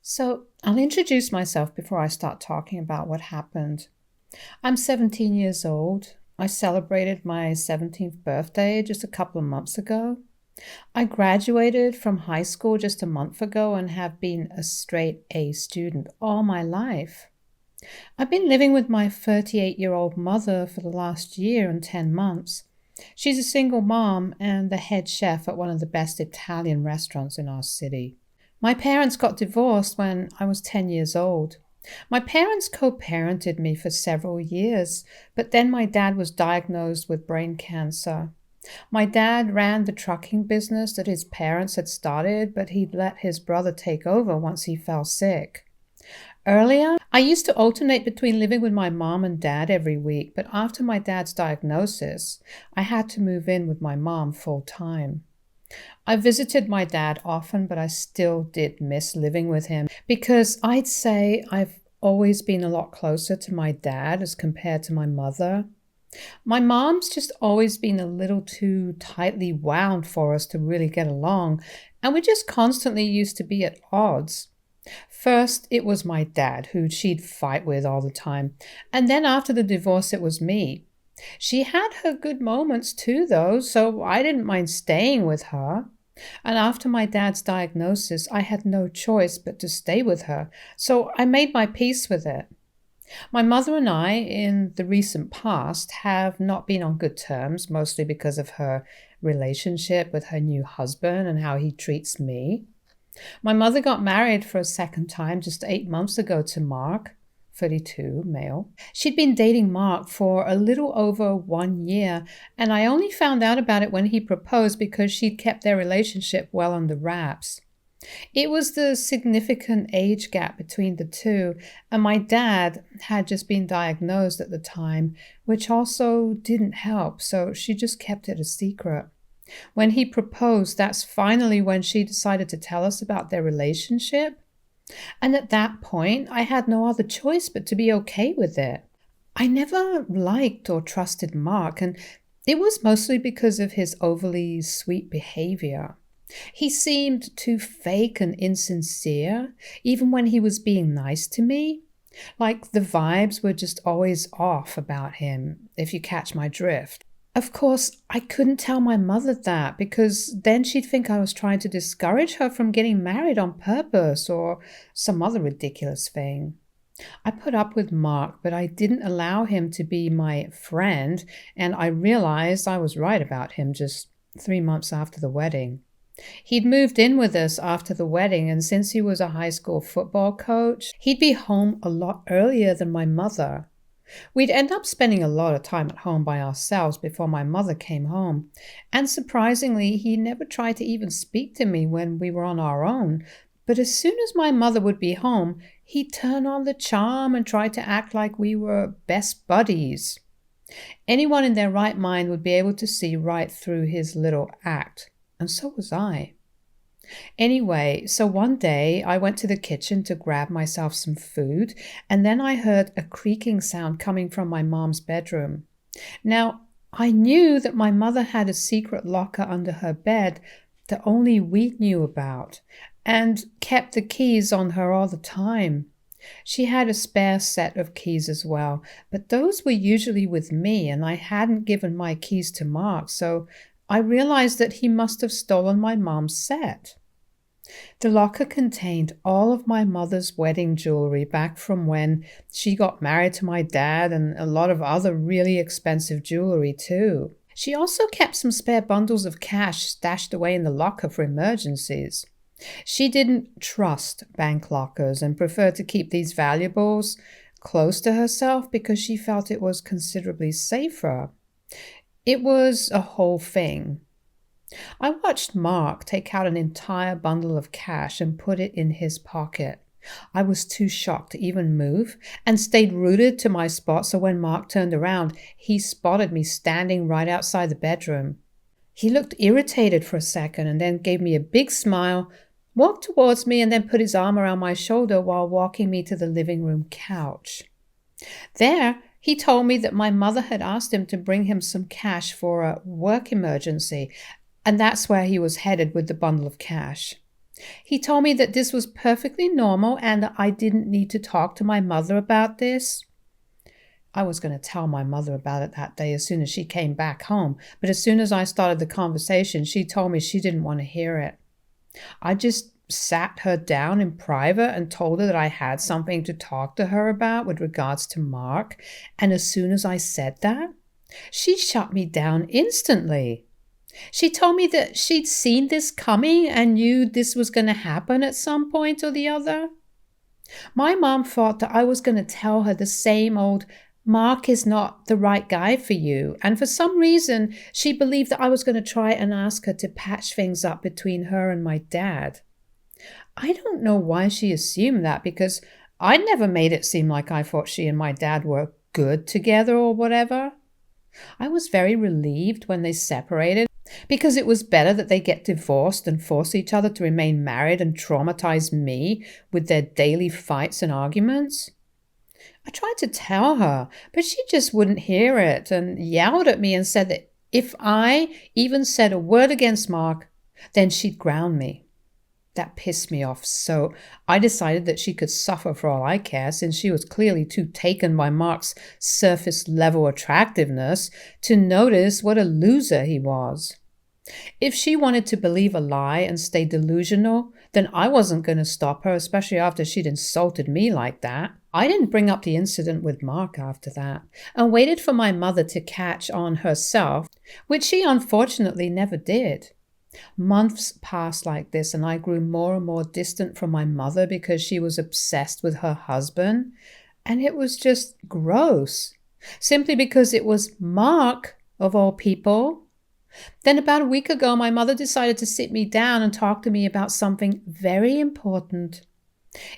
So, I'll introduce myself before I start talking about what happened. I'm 17 years old. I celebrated my 17th birthday just a couple of months ago. I graduated from high school just a month ago and have been a straight A student all my life. I've been living with my 38-year-old mother for the last year and 10 months. She's a single mom and the head chef at one of the best Italian restaurants in our city. My parents got divorced when I was 10 years old. My parents co parented me for several years, but then my dad was diagnosed with brain cancer. My dad ran the trucking business that his parents had started, but he'd let his brother take over once he fell sick. Earlier, I used to alternate between living with my mom and dad every week, but after my dad's diagnosis, I had to move in with my mom full time. I visited my dad often, but I still did miss living with him because I'd say I've always been a lot closer to my dad as compared to my mother. My mom's just always been a little too tightly wound for us to really get along, and we just constantly used to be at odds. First, it was my dad, who she'd fight with all the time, and then after the divorce, it was me. She had her good moments too, though, so I didn't mind staying with her. And after my dad's diagnosis, I had no choice but to stay with her, so I made my peace with it. My mother and I, in the recent past, have not been on good terms, mostly because of her relationship with her new husband and how he treats me. My mother got married for a second time just 8 months ago to Mark, 32, male. She'd been dating Mark for a little over 1 year, and I only found out about it when he proposed because she'd kept their relationship well under wraps. It was the significant age gap between the two, and my dad had just been diagnosed at the time, which also didn't help, so she just kept it a secret. When he proposed, that's finally when she decided to tell us about their relationship. And at that point, I had no other choice but to be okay with it. I never liked or trusted Mark, and it was mostly because of his overly sweet behavior. He seemed too fake and insincere, even when he was being nice to me. Like the vibes were just always off about him, if you catch my drift. Of course, I couldn't tell my mother that because then she'd think I was trying to discourage her from getting married on purpose or some other ridiculous thing. I put up with Mark, but I didn't allow him to be my friend, and I realized I was right about him just 3 months after the wedding. He'd moved in with us after the wedding, and since he was a high school football coach, he'd be home a lot earlier than my mother. We'd end up spending a lot of time at home by ourselves before my mother came home, and surprisingly, he never tried to even speak to me when we were on our own. But as soon as my mother would be home, he'd turn on the charm and try to act like we were best buddies. Anyone in their right mind would be able to see right through his little act, and so was I. Anyway, so one day I went to the kitchen to grab myself some food, and then I heard a creaking sound coming from my mom's bedroom. Now, I knew that my mother had a secret locker under her bed that only we knew about, and kept the keys on her all the time. She had a spare set of keys as well, but those were usually with me, and I hadn't given my keys to Mark, so I realized that he must have stolen my mom's set. The locker contained all of my mother's wedding jewelry back from when she got married to my dad and a lot of other really expensive jewelry too. She also kept some spare bundles of cash stashed away in the locker for emergencies. She didn't trust bank lockers and preferred to keep these valuables close to herself because she felt it was considerably safer. It was a whole thing. I watched Mark take out an entire bundle of cash and put it in his pocket. I was too shocked to even move and stayed rooted to my spot, so when Mark turned around, he spotted me standing right outside the bedroom. He looked irritated for a second and then gave me a big smile, walked towards me, and then put his arm around my shoulder while walking me to the living room couch. There, he told me that my mother had asked him to bring him some cash for a work emergency, and that's where he was headed with the bundle of cash. He told me that this was perfectly normal and that I didn't need to talk to my mother about this. I was going to tell my mother about it that day as soon as she came back home, but as soon as I started the conversation, she told me she didn't want to hear it. I just sat her down in private and told her that I had something to talk to her about with regards to Mark, and as soon as I said that, she shut me down instantly. She told me that she'd seen this coming and knew this was going to happen at some point or the other. My mom thought that I was going to tell her the same old, Mark is not the right guy for you, and for some reason she believed that I was going to try and ask her to patch things up between her and my dad. I don't know why she assumed that, because I never made it seem like I thought she and my dad were good together or whatever. I was very relieved when they separated, because it was better that they get divorced than force each other to remain married and traumatize me with their daily fights and arguments. I tried to tell her, but she just wouldn't hear it and yelled at me and said that if I even said a word against Mark, then she'd ground me. That pissed me off, so I decided that she could suffer for all I care, since she was clearly too taken by Mark's surface-level attractiveness to notice what a loser he was. If she wanted to believe a lie and stay delusional, then I wasn't going to stop her, especially after she'd insulted me like that. I didn't bring up the incident with Mark after that, and waited for my mother to catch on herself, which she unfortunately never did. Months passed like this, and I grew more and more distant from my mother because she was obsessed with her husband, and it was just gross, simply because it was Mark, of all people. Then about a week ago, my mother decided to sit me down and talk to me about something very important.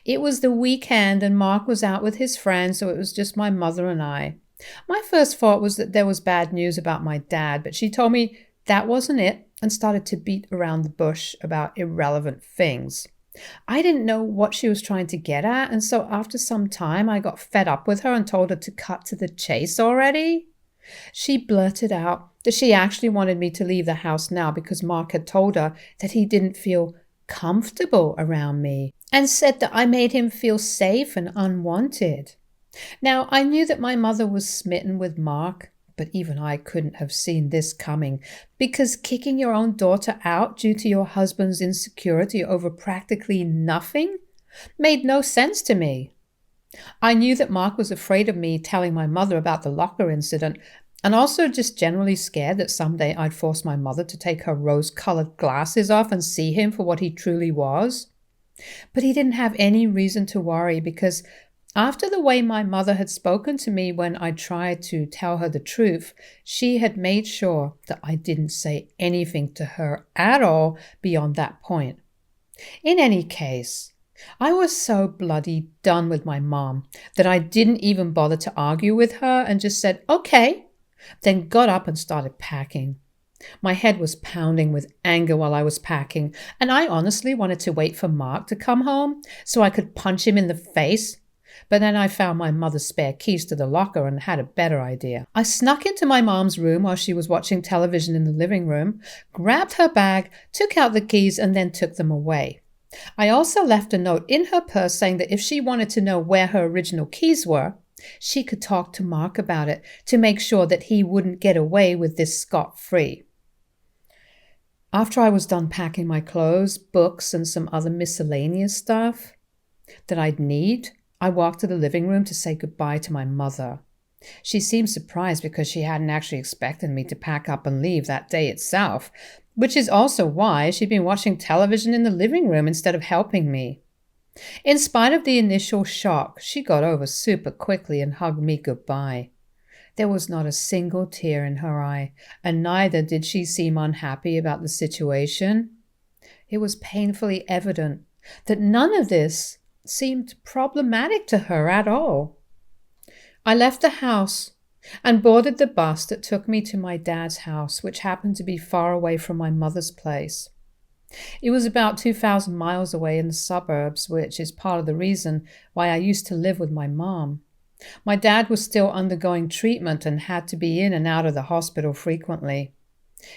It was the weekend and Mark was out with his friends, so it was just my mother and I. My first thought was that there was bad news about my dad, but she told me that wasn't it and started to beat around the bush about irrelevant things. I didn't know what she was trying to get at, and so after some time I got fed up with her and told her to cut to the chase already. She blurted out that she actually wanted me to leave the house now because Mark had told her that he didn't feel comfortable around me and said that I made him feel safe and unwanted. Now, I knew that my mother was smitten with Mark, but even I couldn't have seen this coming, because kicking your own daughter out due to your husband's insecurity over practically nothing made no sense to me. I knew that Mark was afraid of me telling my mother about the locker incident, and also just generally scared that someday I'd force my mother to take her rose-colored glasses off and see him for what he truly was. But he didn't have any reason to worry, because after the way my mother had spoken to me when I tried to tell her the truth, she had made sure that I didn't say anything to her at all beyond that point. In any case, I was so bloody done with my mom that I didn't even bother to argue with her and just said, okay, then got up and started packing. My head was pounding with anger while I was packing, and I honestly wanted to wait for Mark to come home so I could punch him in the face. But then I found my mother's spare keys to the locker and had a better idea. I snuck into my mom's room while she was watching television in the living room, grabbed her bag, took out the keys, and then took them away. I also left a note in her purse saying that if she wanted to know where her original keys were, she could talk to Mark about it to make sure that he wouldn't get away with this scot-free. After I was done packing my clothes, books, and some other miscellaneous stuff that I'd need, I walked to the living room to say goodbye to my mother. She seemed surprised because she hadn't actually expected me to pack up and leave that day itself, which is also why she'd been watching television in the living room instead of helping me. In spite of the initial shock, she got over super quickly and hugged me goodbye. There was not a single tear in her eye, and neither did she seem unhappy about the situation. It was painfully evident that none of this seemed problematic to her at all. I left the house and boarded the bus that took me to my dad's house, which happened to be far away from my mother's place. It was about 2,000 miles away in the suburbs, which is part of the reason why I used to live with my mom. My dad was still undergoing treatment and had to be in and out of the hospital frequently.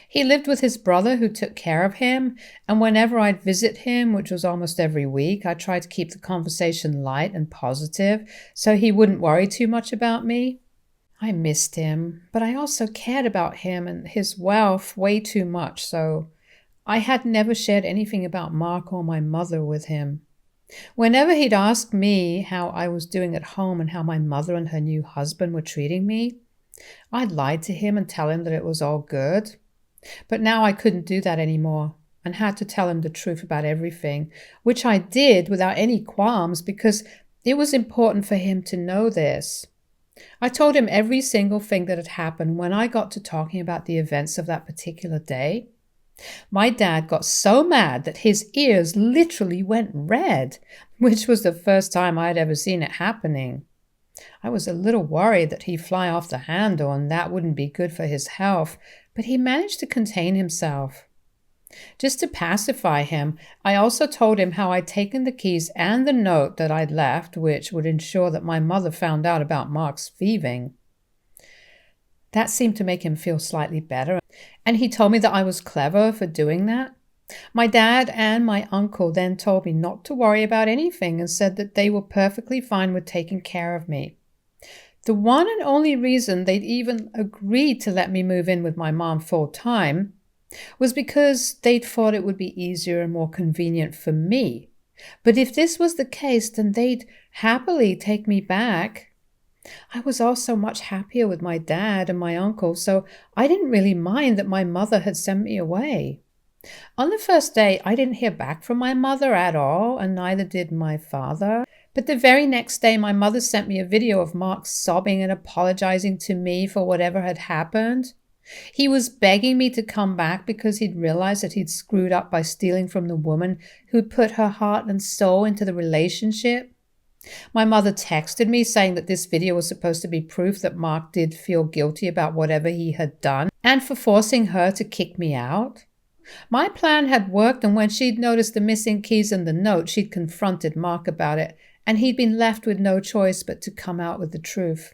He lived with his brother who took care of him, and whenever I'd visit him, which was almost every week, I tried to keep the conversation light and positive so he wouldn't worry too much about me. I missed him, but I also cared about him and his wealth way too much, so I had never shared anything about Mark or my mother with him. Whenever he'd ask me how I was doing at home and how my mother and her new husband were treating me, I'd lie to him and tell him that it was all good. But now I couldn't do that anymore and had to tell him the truth about everything, which I did without any qualms because it was important for him to know this. I told him every single thing that had happened when I got to talking about the events of that particular day. My dad got so mad that his ears literally went red, which was the first time I had ever seen it happening. I was a little worried that he'd fly off the handle and that wouldn't be good for his health, but he managed to contain himself. Just to pacify him, I also told him how I'd taken the keys and the note that I'd left, which would ensure that my mother found out about Mark's thieving. That seemed to make him feel slightly better, and he told me that I was clever for doing that. My dad and my uncle then told me not to worry about anything and said that they were perfectly fine with taking care of me. The one and only reason they'd even agreed to let me move in with my mom full time was because they'd thought it would be easier and more convenient for me. But if this was the case, then they'd happily take me back. I was also much happier with my dad and my uncle, so I didn't really mind that my mother had sent me away. On the first day, I didn't hear back from my mother at all, and neither did my father. But the very next day, my mother sent me a video of Mark sobbing and apologizing to me for whatever had happened. He was begging me to come back because he'd realized that he'd screwed up by stealing from the woman who'd put her heart and soul into the relationship. My mother texted me saying that this video was supposed to be proof that Mark did feel guilty about whatever he had done and for forcing her to kick me out. My plan had worked, and when she'd noticed the missing keys and the note, she'd confronted Mark about it, and he'd been left with no choice but to come out with the truth.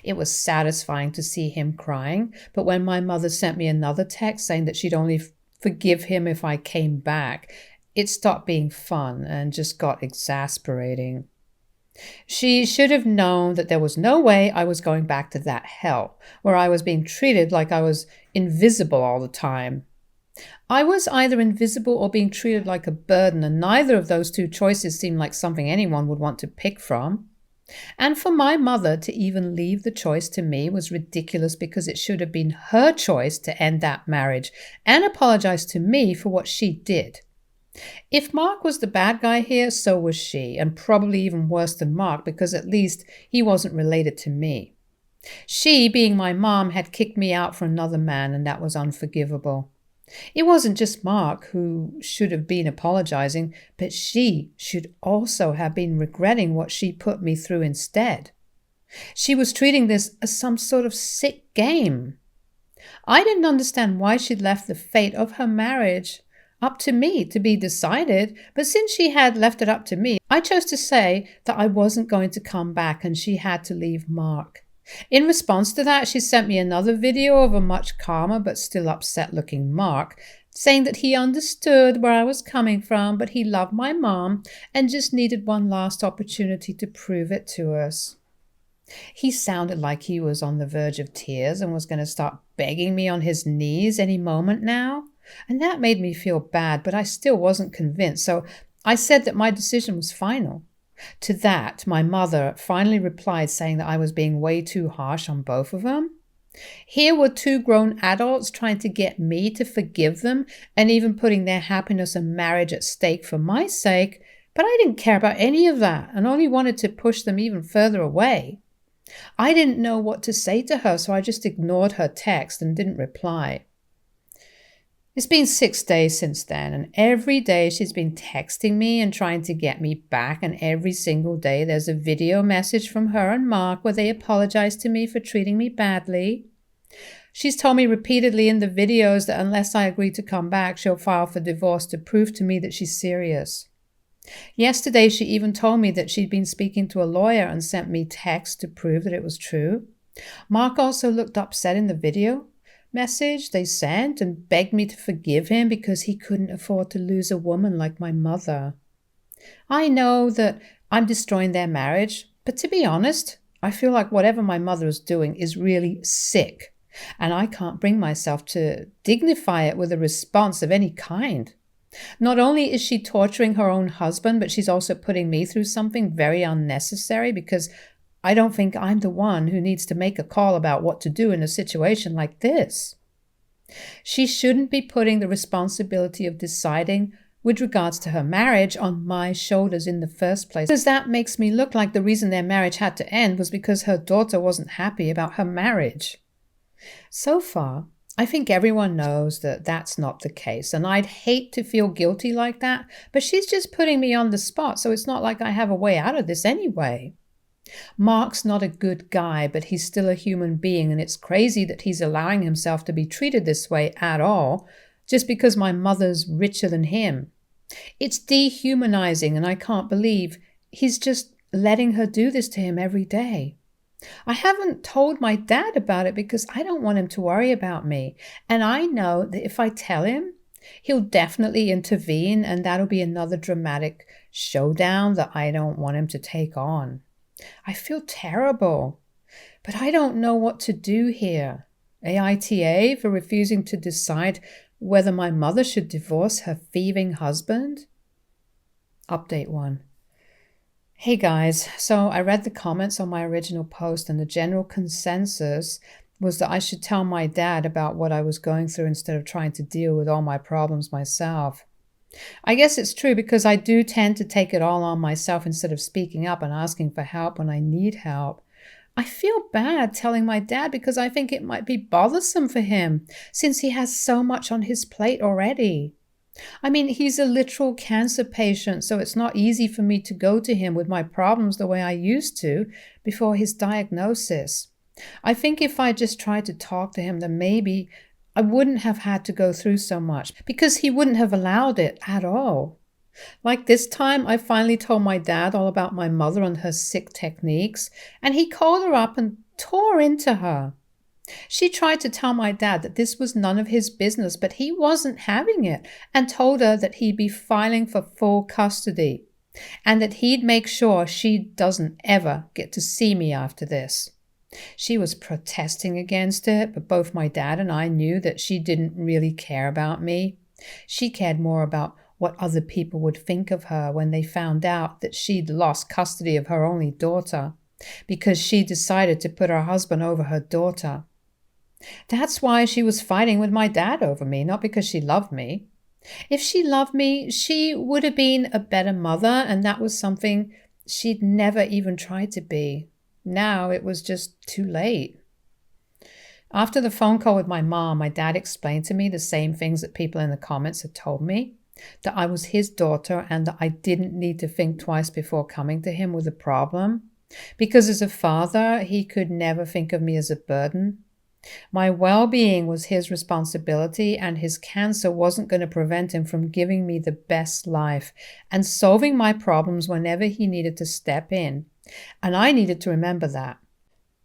It was satisfying to see him crying, but when my mother sent me another text saying that she'd only forgive him if I came back, it stopped being fun and just got exasperating. She should have known that there was no way I was going back to that hell, where I was being treated like I was invisible all the time. I was either invisible or being treated like a burden, and neither of those two choices seemed like something anyone would want to pick from. And for my mother to even leave the choice to me was ridiculous because it should have been her choice to end that marriage and apologize to me for what she did. If Mark was the bad guy here, so was she, and probably even worse than Mark because at least he wasn't related to me. She, being my mom, had kicked me out for another man, and that was unforgivable. It wasn't just Mark who should have been apologizing, but she should also have been regretting what she put me through instead. She was treating this as some sort of sick game. I didn't understand why she'd left the fate of her marriage up to me to be decided, but since she had left it up to me, I chose to say that I wasn't going to come back and she had to leave Mark. In response to that, she sent me another video of a much calmer but still upset-looking Mark, saying that he understood where I was coming from, but he loved my mom and just needed one last opportunity to prove it to us. He sounded like he was on the verge of tears and was going to start begging me on his knees any moment now, and that made me feel bad, but I still wasn't convinced, so I said that my decision was final. To that, my mother finally replied saying that I was being way too harsh on both of them. Here were two grown adults trying to get me to forgive them and even putting their happiness and marriage at stake for my sake, but I didn't care about any of that and only wanted to push them even further away. I didn't know what to say to her, so I just ignored her text and didn't reply. It's been 6 days since then, and every day she's been texting me and trying to get me back, and every single day there's a video message from her and Mark where they apologize to me for treating me badly. She's told me repeatedly in the videos that unless I agree to come back, she'll file for divorce to prove to me that she's serious. Yesterday, she even told me that she'd been speaking to a lawyer and sent me texts to prove that it was true. Mark also looked upset in the video. message they sent and begged me to forgive him because he couldn't afford to lose a woman like my mother. I know that I'm destroying their marriage, but to be honest, I feel like whatever my mother is doing is really sick, and I can't bring myself to dignify it with a response of any kind. Not only is she torturing her own husband, but she's also putting me through something very unnecessary because I don't think I'm the one who needs to make a call about what to do in a situation like this. She shouldn't be putting the responsibility of deciding with regards to her marriage on my shoulders in the first place, because that makes me look like the reason their marriage had to end was because her daughter wasn't happy about her marriage. So far, I think everyone knows that that's not the case, and I'd hate to feel guilty like that, but she's just putting me on the spot, so it's not like I have a way out of this anyway. Mark's not a good guy, but he's still a human being, and it's crazy that he's allowing himself to be treated this way at all, just because my mother's richer than him. It's dehumanizing, and I can't believe he's just letting her do this to him every day. I haven't told my dad about it because I don't want him to worry about me, and I know that if I tell him, he'll definitely intervene, and that'll be another dramatic showdown that I don't want him to take on. I feel terrible, but I don't know what to do here. AITA for refusing to decide whether my mother should divorce her thieving husband? Update 1. Hey guys, so I read the comments on my original post, and the general consensus was that I should tell my dad about what I was going through instead of trying to deal with all my problems myself. I guess it's true because I do tend to take it all on myself instead of speaking up and asking for help when I need help. I feel bad telling my dad because I think it might be bothersome for him since he has so much on his plate already. I mean, he's a literal cancer patient, so it's not easy for me to go to him with my problems the way I used to before his diagnosis. I think if I just tried to talk to him, then maybe I wouldn't have had to go through so much because he wouldn't have allowed it at all. Like this time, I finally told my dad all about my mother and her sick techniques, and he called her up and tore into her. She tried to tell my dad that this was none of his business, but he wasn't having it, and told her that he'd be filing for full custody and that he'd make sure she doesn't ever get to see me after this. She was protesting against it, but both my dad and I knew that she didn't really care about me. She cared more about what other people would think of her when they found out that she'd lost custody of her only daughter because she decided to put her husband over her daughter. That's why she was fighting with my dad over me, not because she loved me. If she loved me, she would have been a better mother, and that was something she'd never even tried to be. Now it was just too late. After the phone call with my mom, my dad explained to me the same things that people in the comments had told me, that I was his daughter and that I didn't need to think twice before coming to him with a problem, because as a father, he could never think of me as a burden. My well-being was his responsibility, and his cancer wasn't going to prevent him from giving me the best life and solving my problems whenever he needed to step in. And I needed to remember that.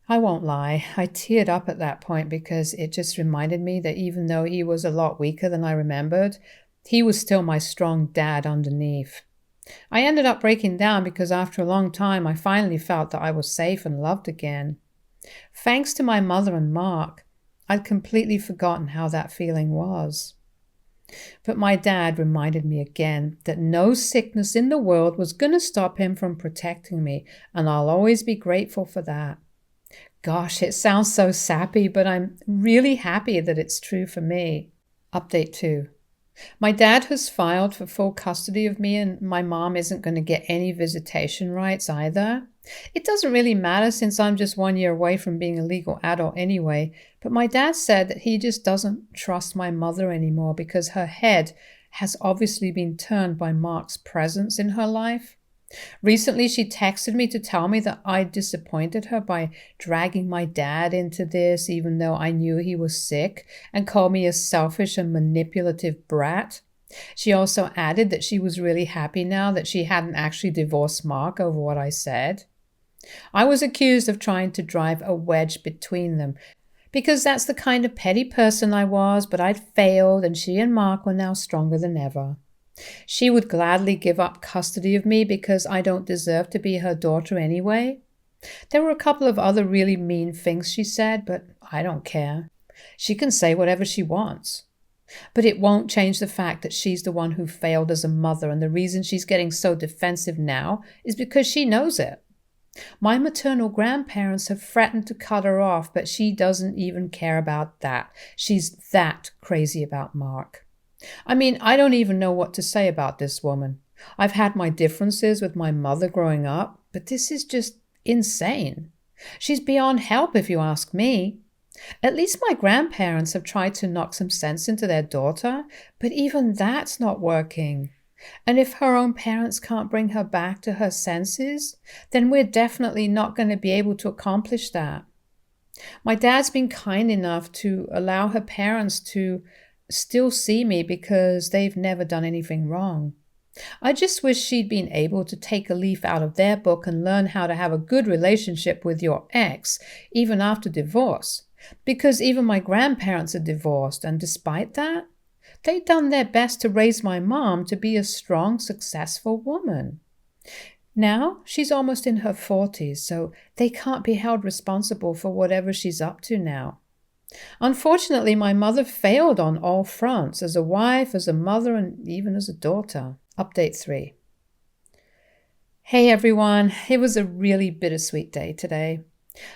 I won't lie, I teared up at that point because it just reminded me that even though he was a lot weaker than I remembered, he was still my strong dad underneath. I ended up breaking down because after a long time I finally felt that I was safe and loved again. Thanks to my mother and Mark, I'd completely forgotten how that feeling was. But my dad reminded me again that no sickness in the world was going to stop him from protecting me, and I'll always be grateful for that. Gosh, it sounds so sappy, but I'm really happy that it's true for me. Update 2. My dad has filed for full custody of me, and my mom isn't going to get any visitation rights either. It doesn't really matter since I'm just 1 year away from being a legal adult anyway, but my dad said that he just doesn't trust my mother anymore because her head has obviously been turned by Mark's presence in her life. Recently, she texted me to tell me that I disappointed her by dragging my dad into this, even though I knew he was sick, and called me a selfish and manipulative brat. She also added that she was really happy now that she hadn't actually divorced Mark over what I said. I was accused of trying to drive a wedge between them because that's the kind of petty person I was, but I'd failed and she and Mark were now stronger than ever. She would gladly give up custody of me because I don't deserve to be her daughter anyway. There were a couple of other really mean things she said, but I don't care. She can say whatever she wants. But it won't change the fact that she's the one who failed as a mother, and the reason she's getting so defensive now is because she knows it. My maternal grandparents have threatened to cut her off, but she doesn't even care about that. She's that crazy about Mark. I mean, I don't even know what to say about this woman. I've had my differences with my mother growing up, but this is just insane. She's beyond help if you ask me. At least my grandparents have tried to knock some sense into their daughter, but even that's not working. And if her own parents can't bring her back to her senses, then we're definitely not going to be able to accomplish that. My dad's been kind enough to allow her parents to still see me because they've never done anything wrong. I just wish she'd been able to take a leaf out of their book and learn how to have a good relationship with your ex, even after divorce. Because even my grandparents are divorced, and despite that, they've done their best to raise my mom to be a strong, successful woman. Now she's almost in her 40s, so they can't be held responsible for whatever she's up to now. Unfortunately, my mother failed on all fronts, as a wife, as a mother, and even as a daughter. Update 3. Hey everyone, it was a really bittersweet day today.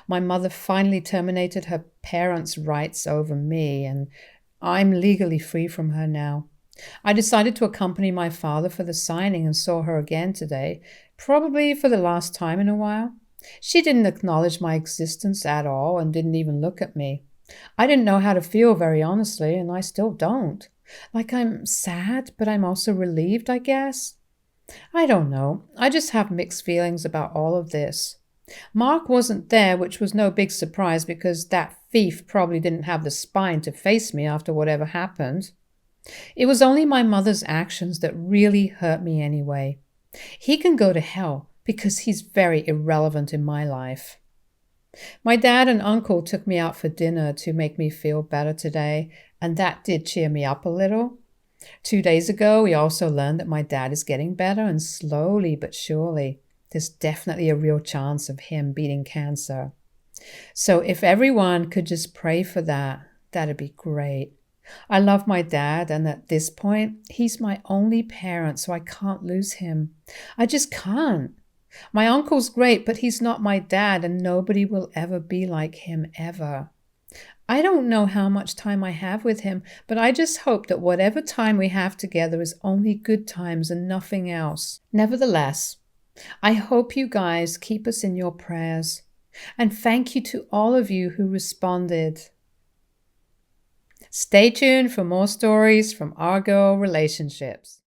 My mother finally terminated her parents' rights over me, and I'm legally free from her now. I decided to accompany my father for the signing and saw her again today, probably for the last time in a while. She didn't acknowledge my existence at all and didn't even look at me. I didn't know how to feel, very honestly, and I still don't. Like, I'm sad, but I'm also relieved, I guess. I don't know. I just have mixed feelings about all of this. Mark wasn't there, which was no big surprise because that thief probably didn't have the spine to face me after whatever happened. It was only my mother's actions that really hurt me anyway. He can go to hell because he's very irrelevant in my life. My dad and uncle took me out for dinner to make me feel better today, and that did cheer me up a little. 2 days ago, we also learned that my dad is getting better, and slowly but surely, there's definitely a real chance of him beating cancer. So if everyone could just pray for that, that'd be great. I love my dad, and at this point, he's my only parent, so I can't lose him. I just can't. My uncle's great, but he's not my dad, and nobody will ever be like him, ever. I don't know how much time I have with him, but I just hope that whatever time we have together is only good times and nothing else. Nevertheless, I hope you guys keep us in your prayers, and thank you to all of you who responded. Stay tuned for more stories from our girl relationships.